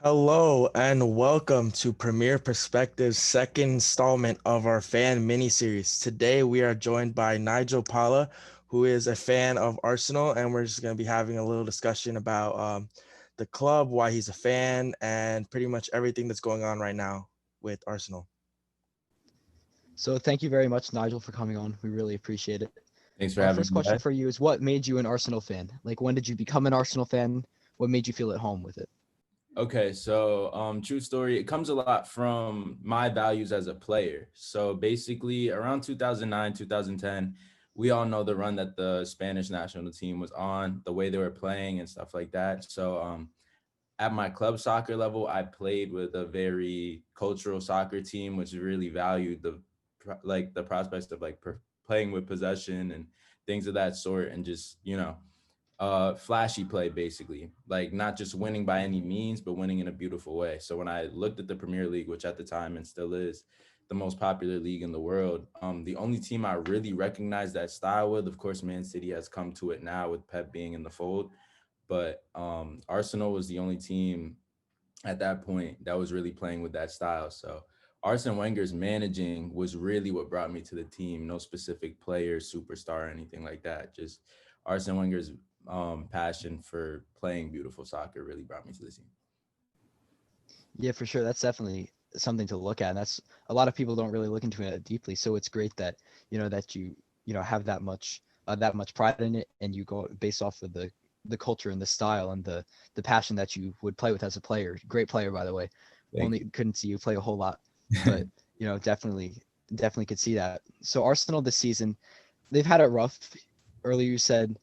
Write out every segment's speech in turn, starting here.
Hello and welcome to Premier Perspective's second installment of our fan miniseries. Today we are joined by Nigel Pala, who is a fan of Arsenal, and we're just going to be having a little discussion about the club, why he's a fan, and pretty much everything that's going on right now with Arsenal. So thank you very much, Nigel, for coming on. We really appreciate it. Thanks for Our having first me question back. for you is what made you an Arsenal fan? Like when did you become an Arsenal fan? What made you feel at home with it? Okay, so true story. It comes a lot from my values as a player. So basically, around 2009, 2010, we all know the run that the Spanish national team was on, the way they were playing and stuff like that. So at my club soccer level, I played with a very cultural soccer team, which really valued the prospects of playing with possession and things of that sort, and just flashy play, basically, like not just winning by any means but winning in a beautiful way. So when I looked at the Premier League, which at the time and still is the most popular league in the world, the only team I really recognized that style with, of course, Man City has come to it now with Pep being in the fold, but Arsenal was the only team at that point that was really playing with that style. So Arsene Wenger's managing was really what brought me to the team. No specific player, superstar, or anything like that. Just Arsene Wenger's passion for playing beautiful soccer really brought me to the team. Yeah, for sure. That's definitely something to look at. And that's a lot of people don't really look into it deeply. So it's great that, that you have that much pride in it and you go based off of the culture and the style and the passion that you would play with as a player. Great player, by the way. Thank Only couldn't see you play a whole lot, but definitely could see that. So Arsenal this season, they've had it rough. Earlier you said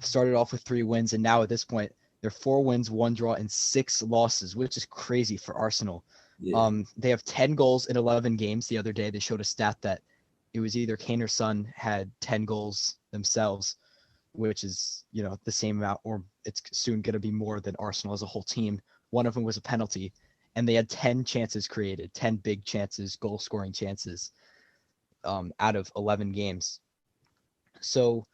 started off with 3 wins, and now at this point they're 4 wins, 1 draw, and 6 losses, which is crazy for Arsenal. Yeah. They have 10 goals in 11 games. The other day they showed a stat that it was either Kane or Son had 10 goals themselves, which is the same amount, or it's soon going to be more than Arsenal as a whole team. One of them was a penalty, and they had 10 chances created, 10 big chances, goal scoring chances, out of 11 games. So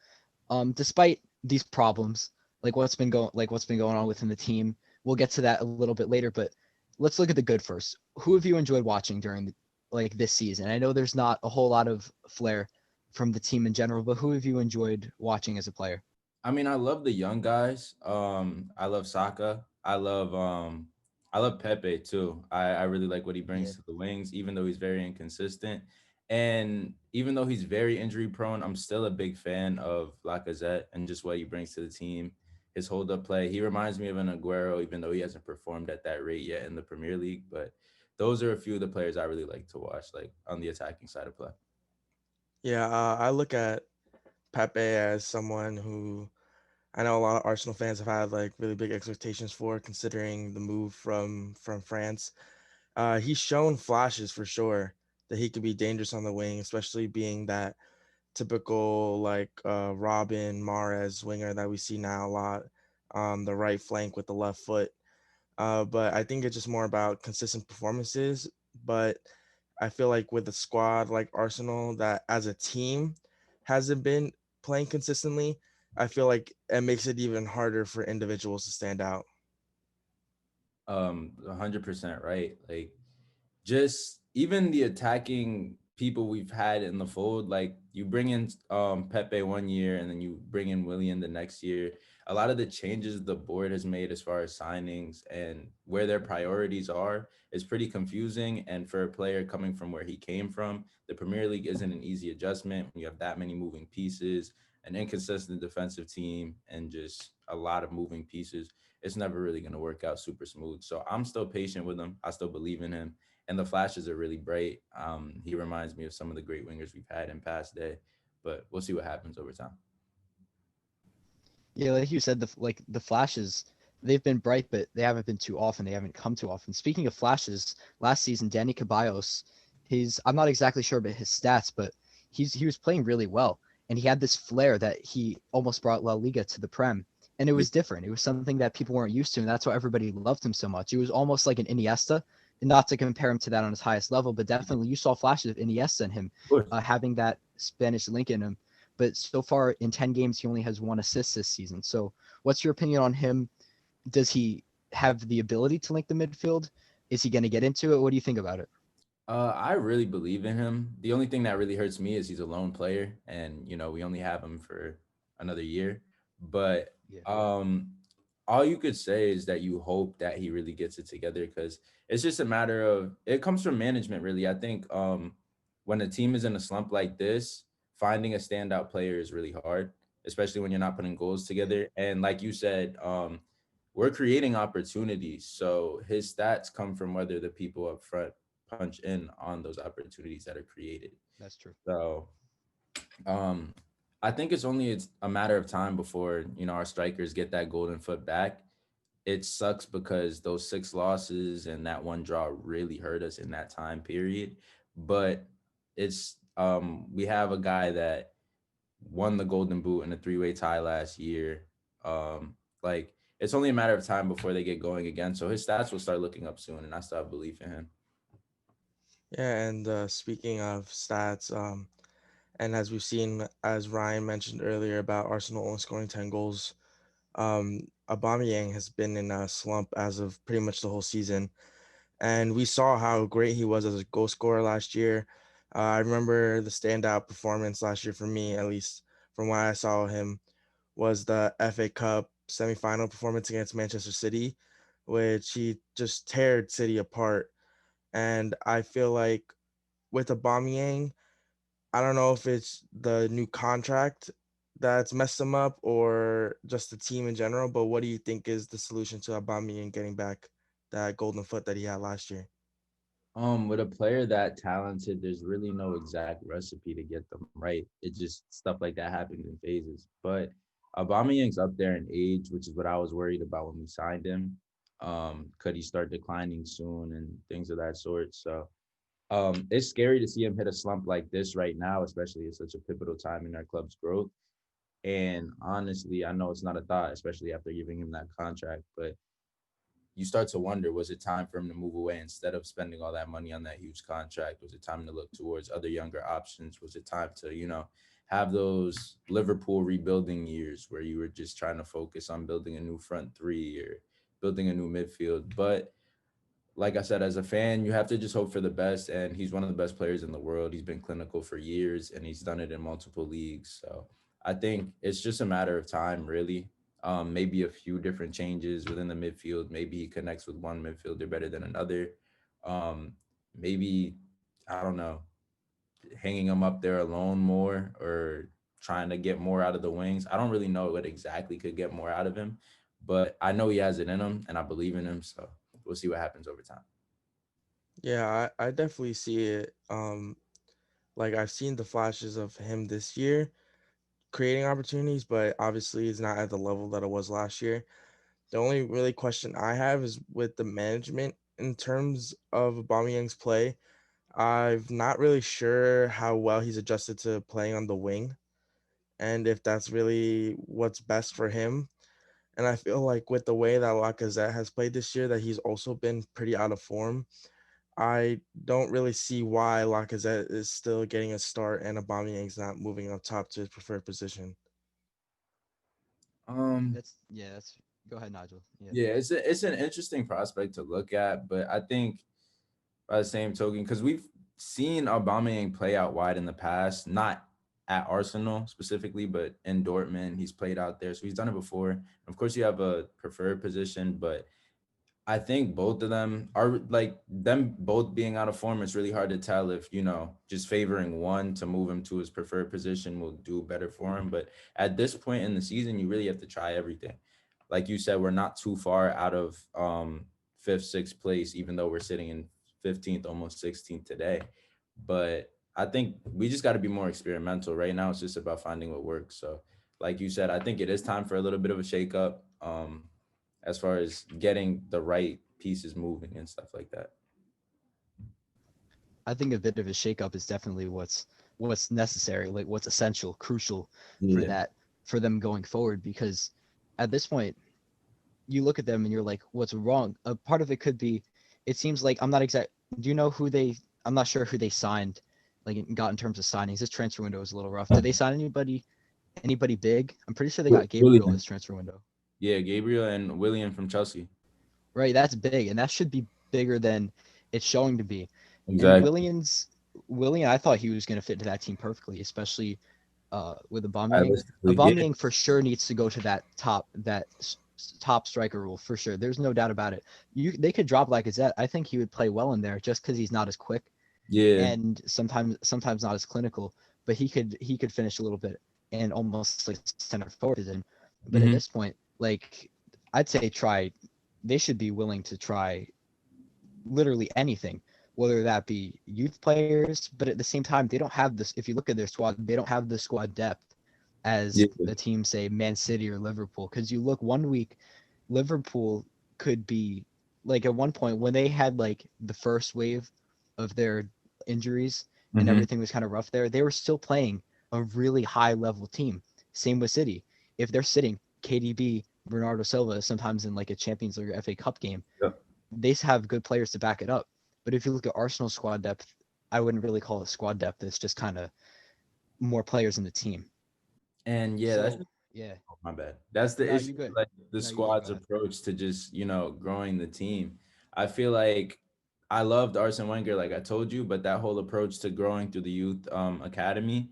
despite these problems, like what's been going on within the team, we'll get to that a little bit later. But let's look at the good first. Who have you enjoyed watching during like this season? I know there's not a whole lot of flair from the team in general, but who have you enjoyed watching as a player? I mean, I love the young guys. I love Saka. I love Pepe too. I really like what he Yeah, brings to the wings, even though he's very inconsistent. And even though he's very injury prone, I'm still a big fan of Lacazette and just what he brings to the team. His hold up play. He reminds me of an Aguero, even though he hasn't performed at that rate yet in the Premier League. But those are a few of the players I really like to watch, like on the attacking side of play. Yeah, I look at Pepe as someone who I know a lot of Arsenal fans have had like really big expectations for, considering the move from France. He's shown flashes for sure that he could be dangerous on the wing, especially being that typical like Robin Mahrez winger that we see now a lot on the right flank with the left foot. But I think it's just more about consistent performances. But I feel like with a squad like Arsenal that as a team hasn't been playing consistently, I feel like it makes it even harder for individuals to stand out. 100% right. Like just even the attacking people we've had in the fold, like you bring in Pepe one year and then you bring in William the next year. A lot of the changes the board has made as far as signings and where their priorities are is pretty confusing. And for a player coming from where he came from, the Premier League isn't an easy adjustment when you have that many moving pieces, an inconsistent defensive team, and just a lot of moving pieces. It's never really going to work out super smooth. So I'm still patient with him. I still believe in him, and the flashes are really bright. He reminds me of some of the great wingers we've had in past day, but we'll see what happens over time. yeah, like you said, the flashes, they've been bright, but they haven't been too often. They haven't come too often. Speaking of flashes, last season, Danny Ceballos, I'm not exactly sure about his stats, but he was playing really well, and he had this flair that he almost brought La Liga to the Prem, and it Yeah, was different. It was something that people weren't used to, and that's why everybody loved him so much. It was almost like an Iniesta, and not to compare him to that on his highest level, but definitely you saw flashes of Iniesta in him, of course. having that Spanish link in him. But so far in 10 games, he only has 1 assist this season. So, what's your opinion on him? Does he have the ability to link the midfield? Is he going to get into it? What do you think about it? I really believe in him. The only thing that really hurts me is he's a lone player, and we only have him for another year. But Yeah, all you could say is that you hope that he really gets it together, because it's just a matter of, it comes from management, really. I think when a team is in a slump like this, finding a standout player is really hard, especially when you're not putting goals yeah, together. And like you said, we're creating opportunities. So his stats come from whether the people up front punch in on those opportunities that are created. that's true. So um, I think it's a matter of time before our strikers get that golden foot back. It sucks because those 6 losses and that one draw really hurt us in that time period. But it's we have a guy that won the Golden Boot in a three-way tie last year. Like, it's only a matter of time before they get going again. So his stats will start looking up soon, and I still have belief in him. Yeah, and speaking of stats, and as we've seen, as Ryan mentioned earlier about Arsenal only scoring 10 goals, Aubameyang has been in a slump as of pretty much the whole season. And we saw how great he was as a goal scorer last year. I remember the standout performance last year for me, at least from what I saw him, was the FA Cup semifinal performance against Manchester City, which he just teared City apart. And I feel like with Aubameyang, I don't know if it's the new contract that's messed him up or just the team in general, but what do you think is the solution to Aubameyang getting back that golden foot that he had last year? With a player that talented, there's really no exact recipe to get them right. It just, stuff like that happens in phases. But Aubameyang's up there in age, which is what I was worried about when we signed him. Could he start declining soon and things of that sort? So it's scary to see him hit a slump like this right now, especially at such a pivotal time in our club's growth. And honestly, I know it's not a thought, especially after giving him that contract, but you start to wonder, was it time for him to move away instead of spending all that money on that huge contract? Was it time to look towards other younger options? Was it time to, have those Liverpool rebuilding years where you were just trying to focus on building a new front three or building a new midfield? But like I said, as a fan, you have to just hope for the best. And he's one of the best players in the world. He's been clinical for years and he's done it in multiple leagues. So I think it's just a matter of time, really. Maybe a few different changes within the midfield. Maybe he connects with one midfielder better than another. Um, Maybe, I don't know, hanging him up there alone more or trying to get more out of the wings. I don't really know what exactly could get more out of him, but I know he has it in him and I believe in him. So we'll see what happens over time. Yeah, I definitely see it. Like I've seen the flashes of him this year creating opportunities, but obviously it's not at the level that it was last year. The only really question I have is with the management in terms of Aubameyang's play. I'm not really sure how well he's adjusted to playing on the wing and if that's really what's best for him. And I feel like with the way that Lacazette has played this year, that he's also been pretty out of form. I don't really see why Lacazette is still getting a start and Aubameyang's not moving up top to his preferred position. Um, That's go ahead, Nigel. Yeah. yeah, it's an interesting prospect to look at, but I think by the same token, because we've seen Aubameyang play out wide in the past, not at Arsenal specifically, but in Dortmund, he's played out there, so he's done it before. Of course, you have a preferred position, but I think both of them are like them both being out of form. It's really hard to tell if, just favoring one to move him to his preferred position will do better for him. But at this point in the season, you really have to try everything. Like you said, we're not too far out of fifth, sixth place, even though we're sitting in 15th, almost 16th today. But I think we just got to be more experimental. Right now, it's just about finding what works. So, like you said, I think it is time for a little bit of a shakeup. As far as getting the right pieces moving and stuff like that. I think a bit of a shakeup is definitely what's necessary, like what's essential, crucial for Yeah. that for them going forward. Because at this point, you look at them and you're like, what's wrong? A part of it could be, it seems like I'm not exact. Do you know who they? I'm not sure who they signed, like got in terms of signings. This transfer window was a little rough. Did they sign anybody big? I'm pretty sure they got Gabriel William. this transfer window. Yeah, Gabriel and William from Chelsea. right? That's big, and that should be bigger than it's showing to be. And Exactly. Willian, I thought he was going to fit into that team perfectly, especially with Aubameyang. Stylistically, yeah, Aubameyang for sure needs to go to top striker role for sure. There's no doubt about it. They could drop Lacazette. I think he would play well in there just because he's not as quick yeah. and sometimes not as clinical, but he could finish a little bit and almost like center forward position. But at Hmm. this point, like I'd say they should be willing to try literally anything, whether that be youth players, but at the same time, they don't have this. If you look at their squad, they don't have the squad depth as Yeah. a team, say Man City or Liverpool. Because you look one week, Liverpool could be like at one point when they had like the first wave of their injuries and Hmm. everything was kind of rough there, they were still playing a really high level team. Same with City. If they're sitting KDB, Bernardo Silva, sometimes in like a Champions League or FA Cup game, Yeah. they have good players to back it up. But if you look at Arsenal's squad depth, I wouldn't really call it squad depth. It's just kind of more players in the team. And yeah, that's So yeah, oh, my bad. That's the no, issue you with good. like the No, you good. Go squad's ahead. approach to just, growing the team. I feel like I loved Arsene Wenger, like I told you, but that whole approach to growing through the youth academy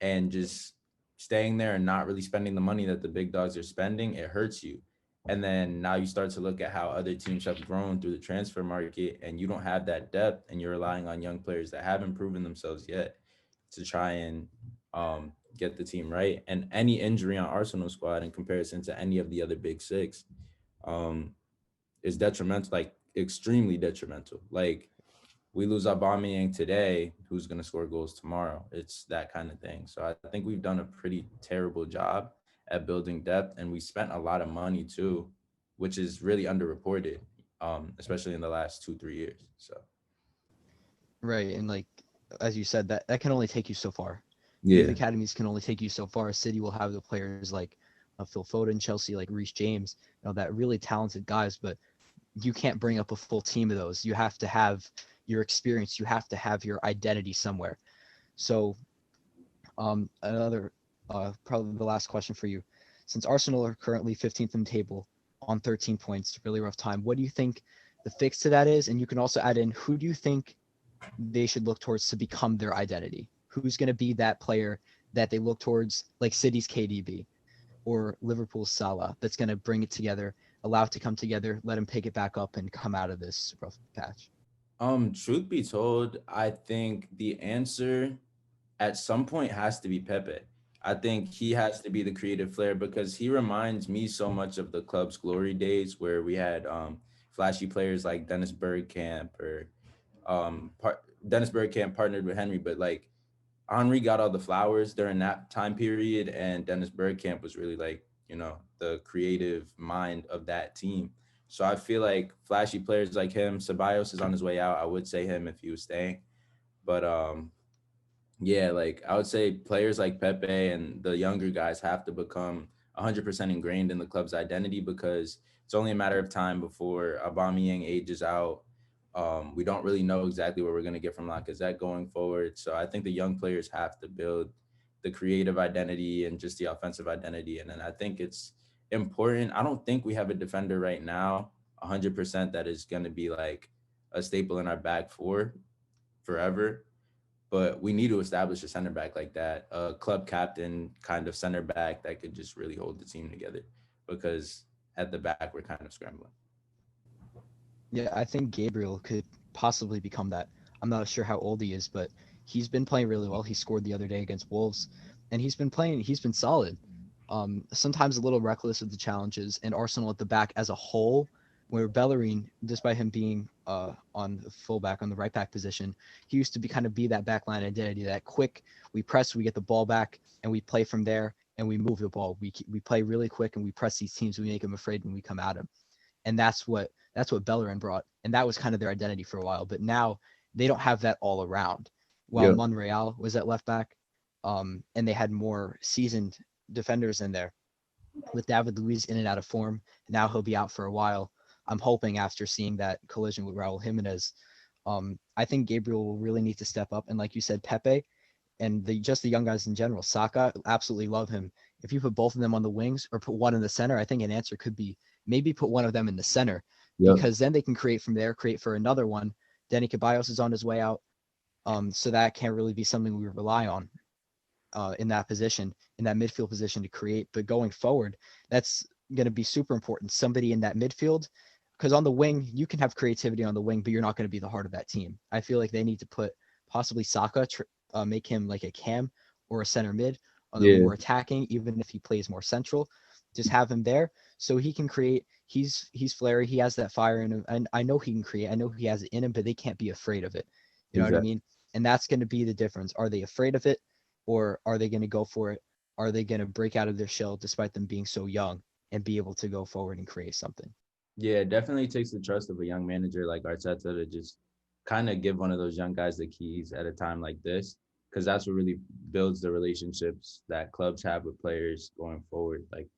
and just staying there and not really spending the money that the big dogs are spending, it hurts you. And then now you start to look at how other teams have grown through the transfer market and you don't have that depth and you're relying on young players that haven't proven themselves yet to try and get the team right. And any injury on Arsenal squad in comparison to any of the other big six um, is detrimental, like extremely detrimental. Like we lose Aubameyang today, who's going to score goals tomorrow? It's that kind of thing. So I think we've done a pretty terrible job at building depth, and we spent a lot of money too, which is really underreported, especially in the last 2 3 years. So Right, and like as you said, that can only take you so far. Youth yeah, academies can only take you so far. City will have the players like Phil Foden, Chelsea like Reece James, that really talented guys, but you can't bring up a full team of those. You have to have your experience. You have to have your identity somewhere. So another, probably the last question for you. Since Arsenal are currently 15th in the table on 13 points, really rough time, what do you think the fix to that is? And you can also add in who do you think they should look towards to become their identity? Who's going to be that player that they look towards, like City's KDB or Liverpool's Salah, that's going to bring it together, allow it to come together, let him pick it back up and come out of this rough patch? truth be told, I think the answer at some point has to be Pepe. I think he has to be the creative flair because he reminds me so much of the club's glory days where we had flashy players like Dennis Bergkamp or Dennis Bergkamp partnered with Henry, but like Henry got all the flowers during that time period, and Dennis Bergkamp was really like, the creative mind of that team. So I feel like flashy players like him, Ceballos is on his way out. I would say him if he was staying. But yeah, like I would say players like Pepe and the younger guys have to become 100% ingrained in the club's identity because it's only a matter of time before Aubameyang ages out. We don't really know exactly what we're going to get from Lacazette going forward. So I think the young players have to build the creative identity and just the offensive identity. And then I think it's important. I don't think we have a defender right now 100% that is going to be like a staple in our back four forever, but we need to establish a center back like that, a club captain kind of center back that could just really hold the team together because at the back we're kind of scrambling. Yeah, I think Gabriel could possibly become that. I'm not sure how old he is, but he's been playing really well. He scored the other day against Wolves, and he's been solid. Sometimes a little reckless with the challenges, and Arsenal at the back as a whole, where Bellerin, despite him being on the fullback on the right back position, he used to be kind of be that backline identity, that quick. We press, we get the ball back, and we play from there, and we move the ball. We play really quick, and we press these teams. We make them afraid when we come at them, and that's what Bellerin brought, and that was kind of their identity for a while. But now they don't have that all around. While Yeah. Monreal was at left back, and they had more seasoned defenders in there. With David Luiz in and out of form, now he'll be out for a while. I'm hoping after seeing that collision with Raul Jimenez, I think Gabriel will really need to step up. And like you said, Pepe and the young guys in general, Saka, absolutely love him. If you put both of them on the wings or put one in the center, I think an answer could be maybe put one of them in the center Yep. because then they can create from there, create for another one. Denny Ceballos is on his way out. So that can't really be something we rely on in that position, in that midfield position to create. But going forward, that's going to be super important. Somebody in that midfield, because on the wing, you can have creativity on the wing, but you're not going to be the heart of that team. I feel like they need to put possibly Saka, make him like a cam or a center mid, Yeah, more attacking, even if he plays more central. Just have him there so he can create. He's flary. He has that fire in him, and I know he can create. I know he has it in him, but they can't be afraid of it. You know what I exactly. mean? And that's going to be the difference. Are they afraid of it, or are they going to go for it? Are they going to break out of their shell despite them being so young and be able to go forward and create something? Yeah, it definitely takes the trust of a young manager like Arteta to just kind of give one of those young guys the keys at a time like this, because that's what really builds the relationships that clubs have with players going forward. Like,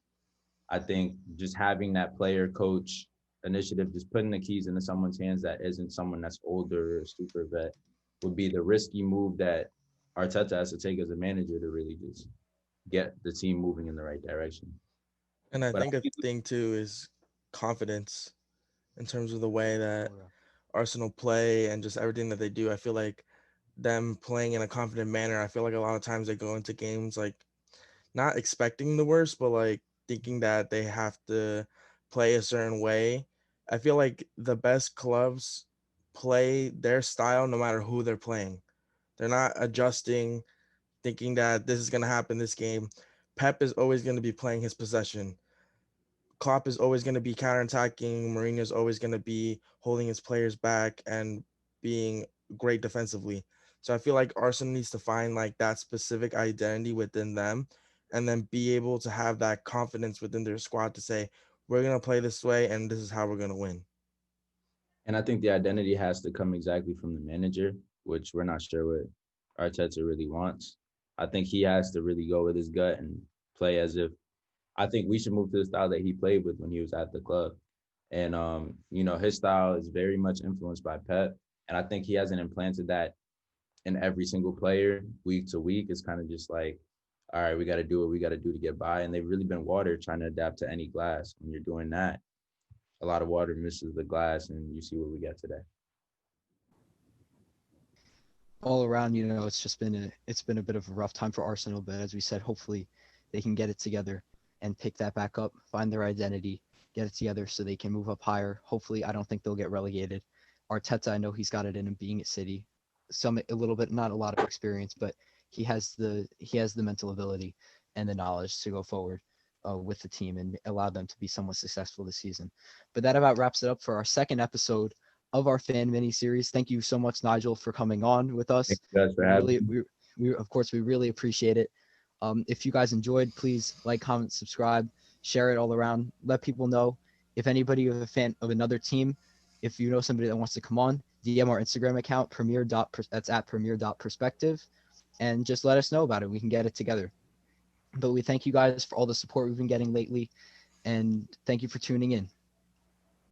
I think just having that player coach initiative, just putting the keys into someone's hands that isn't someone that's older or super vet, would be the risky move that Arteta has to take as a manager to really just get the team moving in the right direction. And I But think a thing too is confidence in terms of the way that Oh, yeah. Arsenal play and just everything that they do. I feel like them playing in a confident manner. I feel like a lot of times they go into games like not expecting the worst, but like thinking that they have to play a certain way. I feel like the best clubs play their style no matter who they're playing. They're not adjusting, thinking that this is going to happen this game. Pep is always going to be playing his possession. Klopp is always going to be counterattacking. Mourinho is always going to be holding his players back and being great defensively. So I feel like Arsenal needs to find like that specific identity within them and then be able to have that confidence within their squad to say, we're going to play this way and this is how we're going to win. And I think the identity has to come exactly from the manager, which we're not sure what Arteta really wants. I think he has to really go with his gut and play as if I think we should move to the style that he played with when he was at the club. And his style is very much influenced by Pep. And I think he hasn't implanted that in every single player week to week. It's kind of just like, all right, we got to do what we got to do to get by. And they've really been water trying to adapt to any glass. When you're doing that, a lot of water misses the glass, and you see what we get today. All around, it's been a bit of a rough time for Arsenal, but as we said, hopefully they can get it together and pick that back up, find their identity, get it together so they can move up higher. Hopefully, I don't think they'll get relegated. Arteta, I know he's got it in him being at City, a little bit, not a lot of experience, but he has the mental ability and the knowledge to go forward with the team and allow them to be somewhat successful this season. But that about wraps it up for our second episode of our fan mini series. Thank you so much, Nigel, for coming on with Thank us. you guys for We having really, me. we of course, we really appreciate it. If you guys enjoyed, please like, comment, subscribe, share it all around. Let people know. If anybody is a fan of another team, if you know somebody that wants to come on, DM our Instagram account, that's at premier.perspective, and just let us know about it. We can get it together. But we thank you guys for all the support we've been getting lately, and thank you for tuning in.